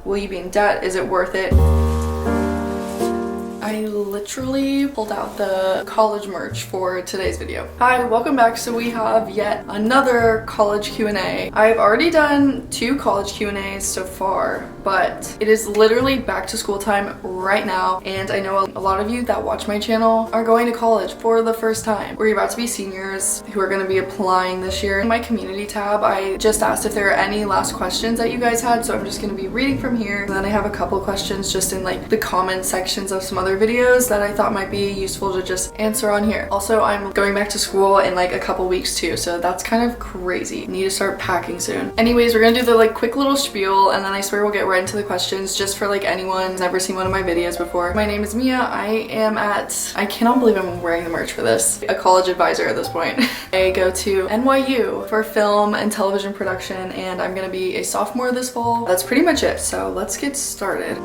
Will you be in debt? Is it worth it? I literally pulled out the college merch for today's video. Hi, welcome back. So we have yet another college Q&A. I've already done 2 college Q&As so far, but it is literally back to school time right now. And I know a lot of you that watch my channel are going to college for the first time. We're about to be seniors who are going to be applying this year. In my community tab, I just asked if there are any last questions that you guys had. So I'm just going to be reading from here. And then I have a couple questions just in like the comment sections of some other videos that I thought might be useful to just answer on here. Also, I'm going back to school in like a couple weeks too, so that's kind of crazy. Need to start packing soon. Anyways, we're gonna do the like quick little spiel, and then I swear we'll get right into the questions just for like anyone who's never seen one of my videos before. My name is Mia. I cannot believe I'm wearing the merch for this. A college advisor at this point. I go to NYU for film and television production, and I'm gonna be a sophomore this fall. That's pretty much it, so let's get started.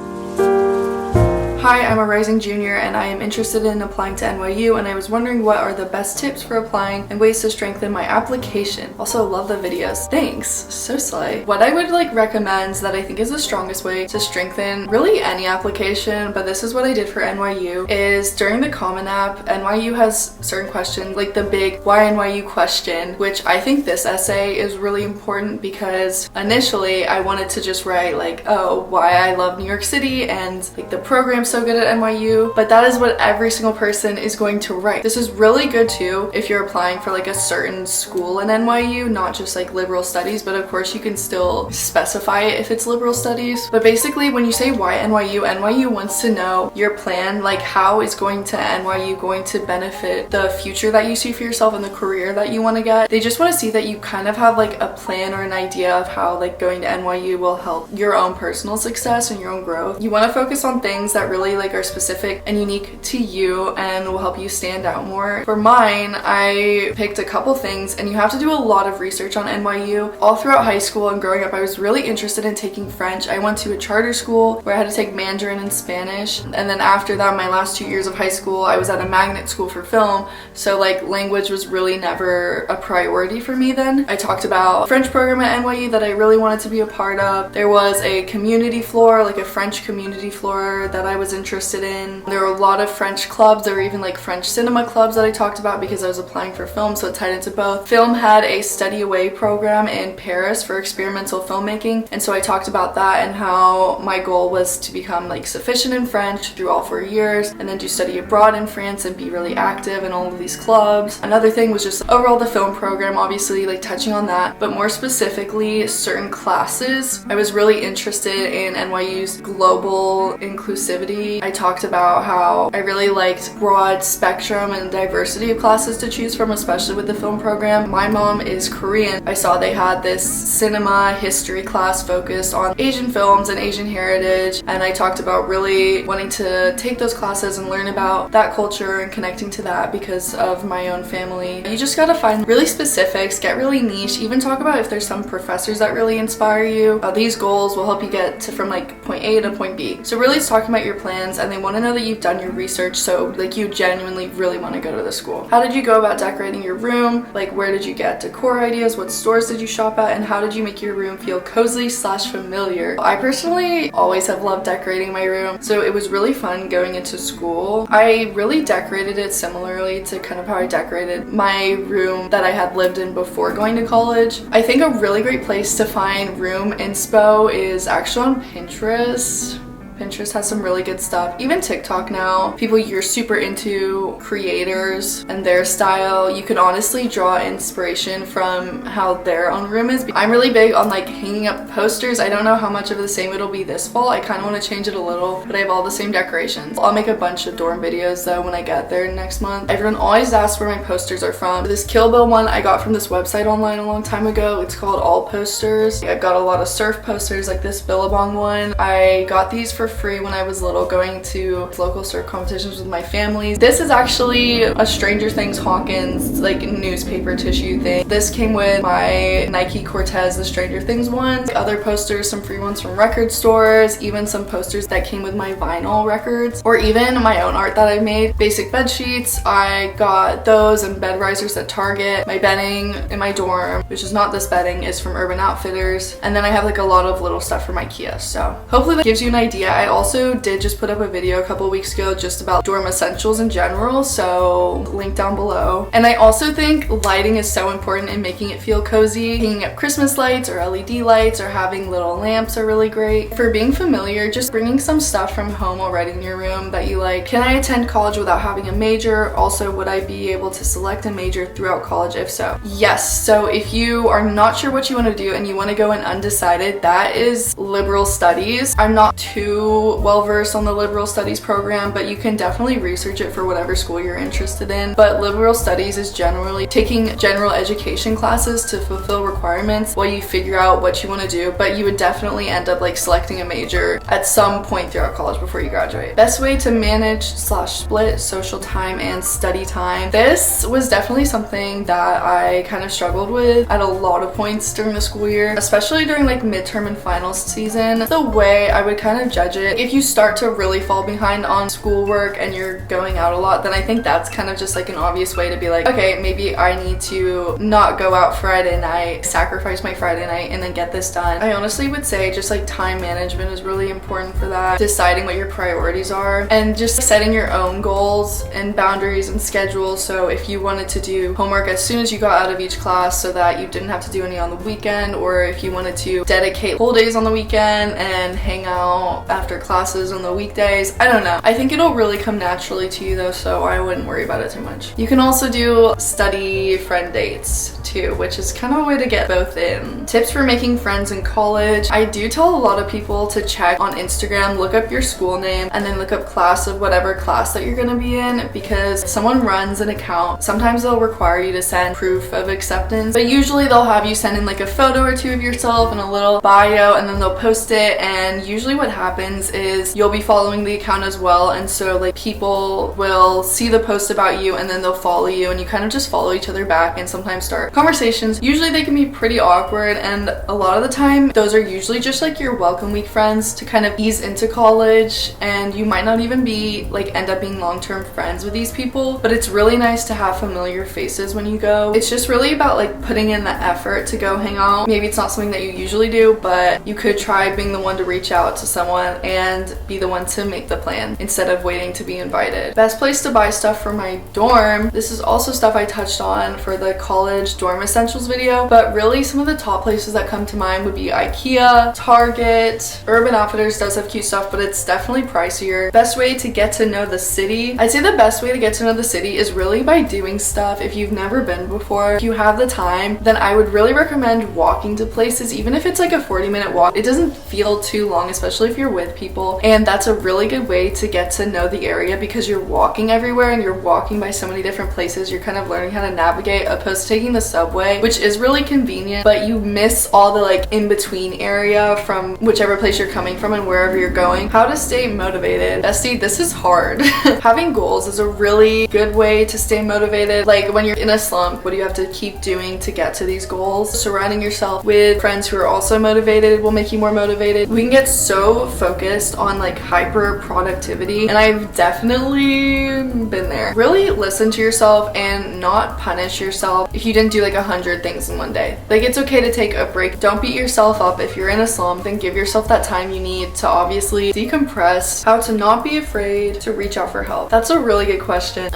Hi, I'm a rising junior and I am interested in applying to NYU, and I was wondering what are the best tips for applying and ways to strengthen my application. Also, love the videos. Thanks. So slay. What I would like recommend that I think is the strongest way to strengthen really any application, but this is what I did for NYU, is during the Common App, NYU has certain questions, like the big why NYU question, which I think this essay is really important because initially I wanted to just write like, oh, why I love New York City and like the program's so good at NYU, but that is what every single person is going to write. This is really good too if you're applying for like a certain school in NYU, not just like liberal studies, but of course you can still specify it if it's liberal studies. But basically when you say why NYU wants to know your plan, like how is going to NYU going to benefit the future that you see for yourself and the career that you want to get. They just want to see that you kind of have like a plan or an idea of how like going to NYU will help your own personal success and your own growth. You want to focus on things that really like are specific and unique to you and will help you stand out more. For mine, I picked a couple things, and you have to do a lot of research on NYU. All throughout high school and growing up, I was really interested in taking French. I went to a charter school where I had to take Mandarin and Spanish, and then after that, my last 2 years of high school, I was at a magnet school for film, so like language was really never a priority for me then. I talked about a French program at NYU that I really wanted to be a part of. There was a community floor, like a French community floor that I was interested in. There were a lot of French clubs. There were even like French cinema clubs that I talked about because I was applying for film, so it tied into both. Film had a study away program in Paris for experimental filmmaking, and so I talked about that and how my goal was to become like sufficient in French through all 4 years and then do study abroad in France and be really active in all of these clubs. Another thing was just overall the film program, obviously like touching on that, but more specifically certain classes. I was really interested in NYU's global inclusivity. I talked about how I really liked broad spectrum and diversity of classes to choose from, especially with the film program. My mom is Korean. I saw they had this cinema history class focused on Asian films and Asian heritage, and I talked about really wanting to take those classes and learn about that culture and connecting to that because of my own family. You just gotta find really specifics, get really niche, even talk about if there's some professors that really inspire you. These goals will help you get to from like point A to point B. So really it's talking about your plans, and they want to know that you've done your research, so like you genuinely really want to go to the school. How did you go about decorating your room? Like where did you get decor ideas? What stores did you shop at? And how did you make your room feel cozy / familiar? I personally always have loved decorating my room, so it was really fun going into school. I really decorated it similarly to kind of how I decorated my room that I had lived in before going to college. I think a really great place to find room inspo is actually on Pinterest. Pinterest has some really good stuff. Even TikTok now, people you're super into, creators and their style, you can honestly draw inspiration from how their own room is. I'm really big on like hanging up posters. I don't know how much of the same it'll be this fall. I kind of want to change it a little, but I have all the same decorations. I'll make a bunch of dorm videos though when I get there next month. Everyone always asks where my posters are from. This Kill Bill one I got from this website online a long time ago. It's called All Posters. I've got a lot of surf posters like this Billabong one. I got these for for free when I was little, going to local surf competitions with my family. This is actually a Stranger Things Hawkins like newspaper tissue thing. This came with my Nike Cortez, the Stranger Things ones. Other posters, some free ones from record stores, even some posters that came with my vinyl records, or even my own art that I made. Basic bed sheets, I got those, and bed risers at Target. My bedding in my dorm, which is not this bedding, is from Urban Outfitters. And then I have like a lot of little stuff from IKEA. So hopefully that gives you an idea. I also did just put up a video a couple weeks ago just about dorm essentials in general, so link down below. And I also think lighting is so important in making it feel cozy. Hanging up Christmas lights or LED lights or having little lamps are really great. For being familiar, just bringing some stuff from home already in your room that you like. Can I attend college without having a major? Also, would I be able to select a major throughout college? If so, yes. So if you are not sure what you want to do and you want to go in undecided, that is liberal studies. I'm not too well versed on the liberal studies program, but you can definitely research it for whatever school you're interested in. But liberal studies is generally taking general education classes to fulfill requirements while you figure out what you want to do, but you would definitely end up like selecting a major at some point throughout college before you graduate. Best way to manage / split social time and study time. This was definitely something that I kind of struggled with at a lot of points during the school year, especially during like midterm and finals season. The way I would kind of judge it, if you start to really fall behind on schoolwork and you're going out a lot, then I think that's kind of just like an obvious way to be like, okay, maybe I need to not go out Friday night, sacrifice my Friday night, and then get this done. I honestly would say just like time management is really important for that. Deciding what your priorities are and just setting your own goals and boundaries and schedules. So if you wanted to do homework as soon as you got out of each class so that you didn't have to do any on the weekend, or if you wanted to dedicate whole days on the weekend and hang out after classes on the weekdays, I don't know. I think it'll really come naturally to you though, so I wouldn't worry about it too much. You can also do study friend dates too, which is kind of a way to get both in. Tips for making friends in college. I do tell a lot of people to check on Instagram, look up your school name, and then look up class of whatever class that you're gonna be in, because if someone runs an account, sometimes they'll require you to send proof of acceptance, but usually they'll have you send in like a photo or two of yourself and a little bio, and then they'll post it. And usually what happens is you'll be following the account as well, and so like people will see the post about you and then they'll follow you, and you kind of just follow each other back and sometimes start conversations. Usually they can be pretty awkward, and a lot of the time those are usually just like your welcome week friends to kind of ease into college, and you might not even be like end up being long-term friends with these people, but it's really nice to have familiar faces when you go. It's just really about like putting in the effort to go hang out. Maybe it's not something that you usually do, but you could try being the one to reach out to someone and be the one to make the plan instead of waiting to be invited. Best place to buy stuff for my dorm. This is also stuff I touched on for the college dorm essentials video, but really some of the top places that come to mind would be IKEA, Target. Urban Outfitters does have cute stuff, but it's definitely pricier. Best way to get to know the city. I'd say the best way to get to know the city is really by doing stuff. If you've never been before, if you have the time, then I would really recommend walking to places, even if it's like a 40-minute walk. It doesn't feel too long, especially if you're with people, and that's a really good way to get to know the area because you're walking everywhere and you're walking by so many different places. You're kind of learning how to navigate, opposed to taking the subway, which is really convenient, but you miss all the like in-between area from whichever place you're coming from and wherever you're going. How to stay motivated. Bestie, this is hard. Having goals is a really good way to stay motivated. Like when you're in a slump, what do you have to keep doing to get to these goals? Surrounding yourself with friends who are also motivated will make you more motivated. We can get so focused on like hyper productivity, and I've definitely been there. Really listen to yourself and not punish yourself if you didn't do like 100 things in one day. Like it's okay to take a break. Don't beat yourself up if you're in a slump, then give yourself that time you need to obviously decompress. How to not be afraid to reach out for help. That's a really good question.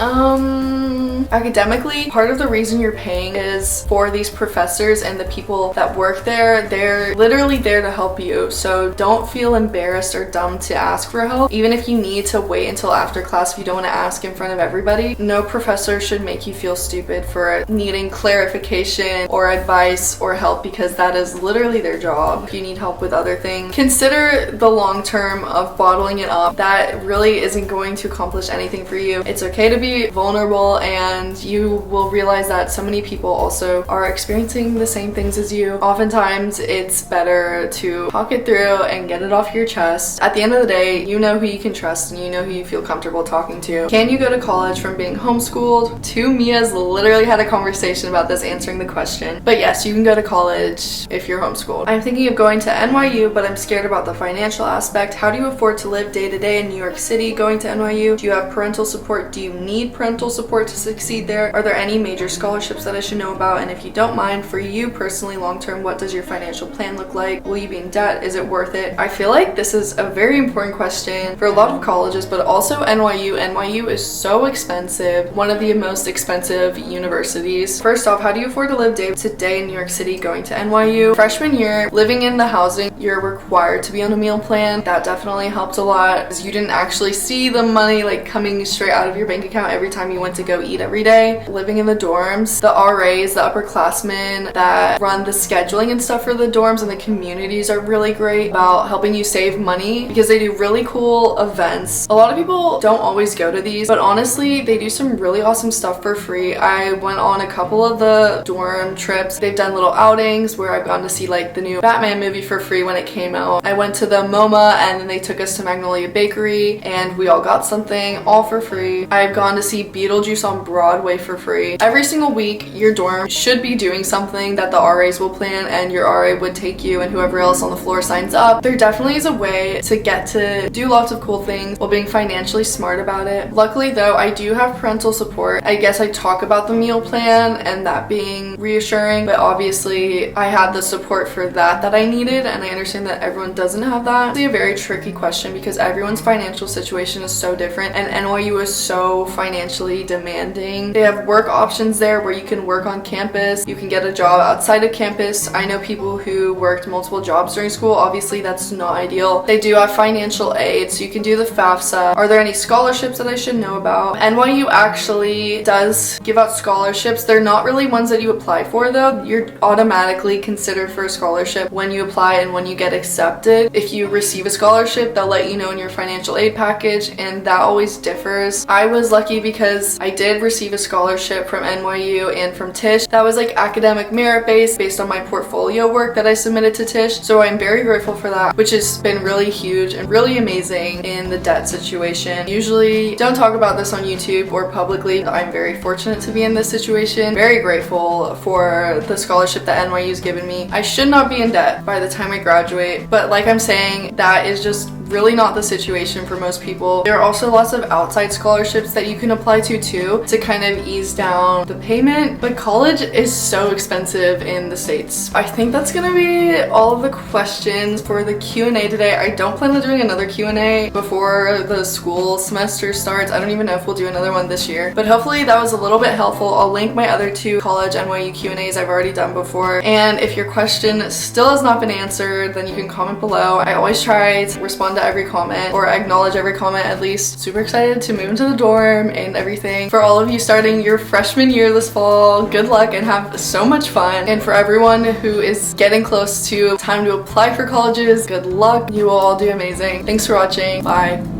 Academically, part of the reason you're paying is for these professors and the people that work there. They're literally there to help you, so don't feel embarrassed or dumb to ask for help. Even if you need to wait until after class, if you don't want to ask in front of everybody, no professor should make you feel stupid for needing clarification or advice or help, because that is literally their job. If you need help with other things, consider the long term of bottling it up. That really isn't going to accomplish anything for you. It's okay to be vulnerable, and you will realize that so many people also are experiencing the same things as you. Oftentimes it's better to talk it through and get it off your chest trust. At the end of the day, you know who you can trust and you know who you feel comfortable talking to. Can you go to college from being homeschooled? Two Mia's literally had a conversation about this, answering the question. But yes, you can go to college if you're homeschooled. I'm thinking of going to NYU, but I'm scared about the financial aspect. How do you afford to live day to day in New York City going to NYU? Do you have parental support? Do you need parental support to succeed there? Are there any major scholarships that I should know about? And if you don't mind, for you personally, long term, what does your financial plan look like? Will you be in debt? Is it worth it? I feel like this is a very important question for a lot of colleges, but also NYU. NYU is so expensive, one of the most expensive universities. First off, how do you afford to live day to day in New York City going to NYU? Freshman year, living in the housing, you're required to be on a meal plan. That definitely helped a lot because you didn't actually see the money like coming straight out of your bank account every time you went to go eat every day. Living in the dorms, the RAs, the upperclassmen that run the scheduling and stuff for the dorms and the communities are really great about helping you save money because they do really cool events. A lot of people don't always go to these, but honestly, they do some really awesome stuff for free. I went on a couple of the dorm trips. They've done little outings where I've gone to see like the new Batman movie for free when it came out. I went to the MoMA and then they took us to Magnolia Bakery and we all got something all for free. I've gone to see Beetlejuice on Broadway for free. Every single week, your dorm should be doing something that the RAs will plan and your RA would take you and whoever else on the floor signs up. There definitely is a way to get to do lots of cool things while being financially smart about it. Luckily though, I do have parental support. I guess I talk about the meal plan and that being reassuring, but obviously I had the support for that I needed, and I understand that everyone doesn't have that. It's a very tricky question because everyone's financial situation is so different and NYU is so financially demanding. They have work options there where you can work on campus, you can get a job outside of campus. I know people who worked multiple jobs during school. Obviously that's not ideal. They do have financial aid, so you can do the FAFSA. Are there any scholarships that I should know about? NYU actually does give out scholarships. They're not really ones that you apply for though. You're automatically considered for a scholarship when you apply and when you get accepted. If you receive a scholarship, they'll let you know in your financial aid package, and that always differs. I was lucky because I did receive a scholarship from NYU and from Tisch. That was like academic merit based on my portfolio work that I submitted to Tisch. So I'm very grateful for that, which has been really huge and really amazing in the debt situation. Usually don't talk about this on YouTube or publicly. I'm very fortunate to be in this situation. Very grateful for the scholarship that NYU's given me. I should not be in debt by the time I graduate, but like I'm saying, that is just really not the situation for most people. There are also lots of outside scholarships that you can apply to too to kind of ease down the payment, but college is so expensive in the States. I think that's gonna be all of the questions for the Q&A today. I don't plan on doing another Q&A before the school semester starts. I don't even know if we'll do another one this year, but hopefully that was a little bit helpful. I'll link my other two college NYU Q&As I've already done before, and if your question still has not been answered, then you can comment below. I always try to respond to every comment or acknowledge every comment at least. Super excited to move into the dorm and everything. For all of you starting your freshman year this fall, good luck and have so much fun. And for everyone who is getting close to time to apply for colleges, good luck. You will all do amazing. Thanks for watching. Bye.